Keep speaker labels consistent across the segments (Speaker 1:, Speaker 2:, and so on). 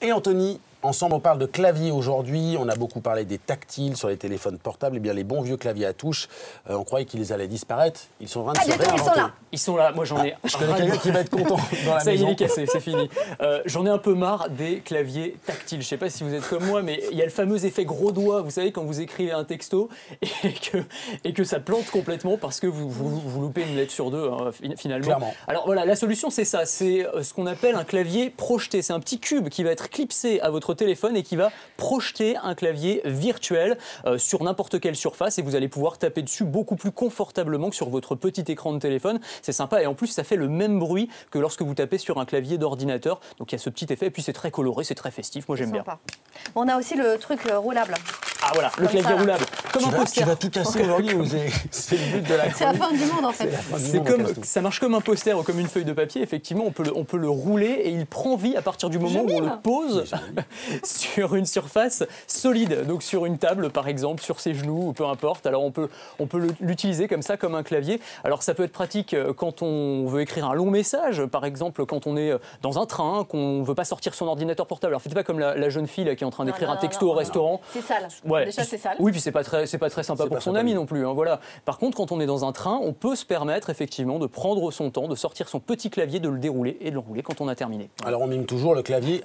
Speaker 1: Et Anthony, ensemble on parle de clavier aujourd'hui, on a beaucoup parlé des tactiles sur les téléphones portables, et bien les bons vieux claviers à touche, on croyait qu'ils allaient disparaître, ils sont en train de se réinventer.
Speaker 2: Ils sont là, moi j'en ai...
Speaker 1: Je connais quelqu'un qui va être content dans la
Speaker 2: ça
Speaker 1: maison.
Speaker 2: Ça y est, il est cassé, c'est fini. J'en ai un peu marre des claviers tactiles, je sais pas si vous êtes comme moi, mais il y a le fameux effet gros doigt, vous savez, quand vous écrivez un texto et que ça plante complètement parce que vous loupez une lettre sur deux, hein, finalement.
Speaker 1: Clairement.
Speaker 2: Alors voilà, la solution c'est ça, c'est ce qu'on appelle un clavier projeté. C'est un petit cube qui va être clipsé à votre téléphone et qui va projeter un clavier virtuel sur n'importe quelle surface et vous allez pouvoir taper dessus beaucoup plus confortablement que sur votre petit écran de téléphone. C'est sympa et en plus ça fait le même bruit que lorsque vous tapez sur un clavier d'ordinateur. Donc il y a ce petit effet et puis c'est très coloré, c'est très festif, moi j'aime bien.
Speaker 3: On a aussi le truc roulable.
Speaker 2: Ah voilà, le clavier roulable. Comme un poster.
Speaker 1: Tu vas tout casser aujourd'hui, c'est le but de la chronique.
Speaker 3: C'est la fin du monde en fait.
Speaker 2: Ça marche comme un poster ou comme une feuille de papier. Effectivement, on peut le rouler et il prend vie à partir du moment où on le pose sur une surface solide, donc sur une table par exemple, sur ses genoux ou peu importe. Alors on peut l'utiliser comme ça, comme un clavier. Alors ça peut être pratique quand on veut écrire un long message, par exemple quand on est dans un train, qu'on ne veut pas sortir son ordinateur portable. Alors faites pas comme la jeune fille là, qui est en train d'écrire un texto au restaurant.
Speaker 3: C'est sale.
Speaker 2: Ouais.
Speaker 3: Déjà c'est sale.
Speaker 2: Oui, puis c'est pas très sympa pour son ami non plus. Hein, voilà. Par contre, quand on est dans un train, on peut se permettre effectivement de prendre son temps, de sortir son petit clavier, de le dérouler et de l'enrouler quand on a terminé.
Speaker 1: Alors on mime toujours le clavier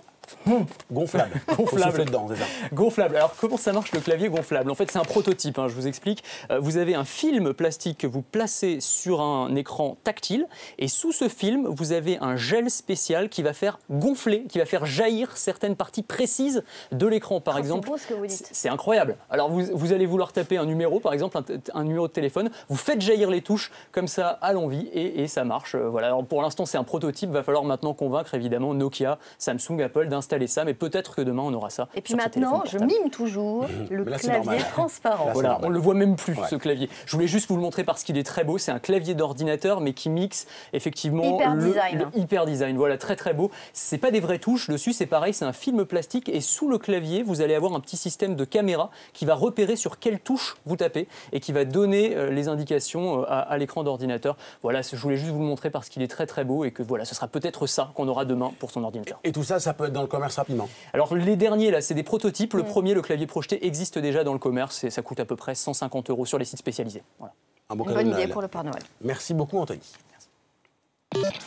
Speaker 1: gonflable.
Speaker 2: Gonflable.
Speaker 1: Dedans, c'est ça.
Speaker 2: Gonflable. Alors comment ça marche le clavier gonflable? En fait c'est un prototype, hein, je vous explique. Vous avez un film plastique que vous placez sur un écran tactile et sous ce film vous avez un gel spécial qui va faire gonfler, qui va faire jaillir certaines parties précises de l'écran par exemple.
Speaker 3: C'est beau ce que vous dites.
Speaker 2: C'est incroyable. Alors vous allez vouloir taper un numéro par exemple, un numéro de téléphone, vous faites jaillir les touches comme ça à l'envi et ça marche. Voilà. Alors, pour l'instant c'est un prototype, va falloir maintenant convaincre évidemment Nokia, Samsung, Apple d'installer ça, mais peut-être que demain on aura ça.
Speaker 3: Et puis maintenant, je mime toujours le clavier transparent.
Speaker 1: Là,
Speaker 2: voilà, on le voit même plus ce clavier. Je voulais juste vous le montrer parce qu'il est très beau. C'est un clavier d'ordinateur, mais qui mixe effectivement le hyper design. Voilà, très très beau. C'est pas des vraies touches dessus, c'est pareil, c'est un film plastique et sous le clavier, vous allez avoir un petit système de caméra qui va repérer sur quelle touche vous tapez et qui va donner les indications à l'écran d'ordinateur. Voilà, je voulais juste vous le montrer parce qu'il est très très beau et que voilà, ce sera peut-être ça qu'on aura demain pour son ordinateur.
Speaker 1: Et tout ça, ça peut être dans le commerce rapidement.
Speaker 2: Alors les derniers là, c'est des prototypes. Le premier, le clavier projeté, existe déjà dans le commerce et ça coûte à peu près 150 € sur les sites spécialisés. Voilà.
Speaker 1: Un beau
Speaker 3: Une bonne idée pour le Père Noël.
Speaker 1: Merci beaucoup Anthony.
Speaker 2: Merci.